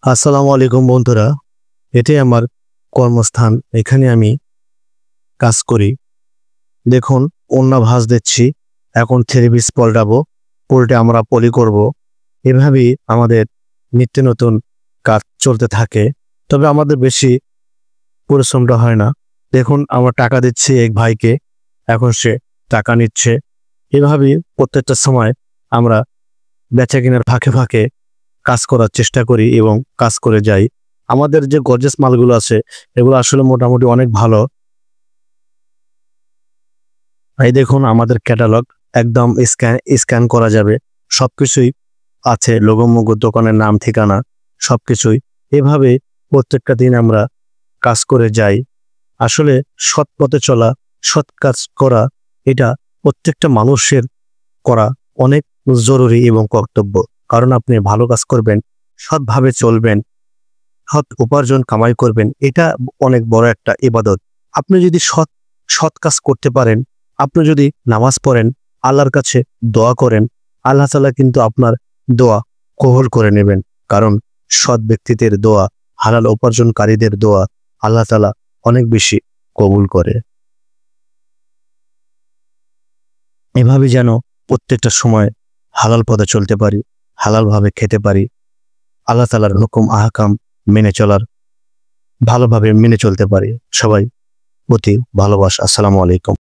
আসসালামু আলাইকুম বন্ধুরা, এটাই আমার কর্মস্থান। এখানে আমি কাজ করি। দেখুন, ওন্না ভাঁজ দিচ্ছি, এখন থ্রি পিস পাল্টাবো, উল্টে আমরা পলি করব। এভাবেই আমাদের নিত্য নতুন কাজ চলতে থাকে। তবে আমাদের বেশি পরিশ্রমটা হয় না। দেখুন, আমরা টাকা দিচ্ছি এক ভাইকে, এখন সে টাকা নিচ্ছে। এভাবেই প্রত্যেকটা সময় আমরা বেচা কেনার ফাঁকে ফাঁকে কাজ করার চেষ্টা করি এবং কাজ করে যাই। আমাদের যে গর্জিয়াস মালগুলো আছে এগুলো আসলে মোটামুটি অনেক ভালো। এই দেখুন, আমাদের ক্যাটালগ একদম স্ক্যান করা যাবে, সবকিছুই আছে, লোগো মোগো, দোকানের নাম, ঠিকানা, সবকিছুই। এভাবে প্রত্যেকটা দিন আমরা কাজ করে যাই। আসলে সৎ পথে চলা, সৎ কাজ করা, এটা প্রত্যেকটা মানুষের করা অনেক জরুরি এবং কর্তব্য। কারণ আপনি ভালো কাজ করবেন, সৎভাবে চলবেন, সৎ উপার্জন কামাই করবেন, এটা অনেক বড় একটা ইবাদত। আপনি যদি সৎ কাজ করতে পারেন, আপনি যদি নামাজ পড়েন, আল্লাহর কাছে দোয়া করেন, আল্লাহ তাআলা কিন্তু আপনার দোয়া কবুল করে নেবেন। কারণ সৎ ব্যক্তিদের দোয়া, হালাল উপার্জনকারীদের দোয়া আল্লাহ তাআলা অনেক বেশি কবুল করে। এভাবে যেন প্রত্যেকটা সময় হালাল পথে চলতে পারি, হালালভাবে খেতে পারি, আল্লাহ তাআলার হুকুম আহকাম ভালোভাবে মেনে চলতে পারি। সবাই প্রতি ভালোবাসা। আসসালামু আলাইকুম।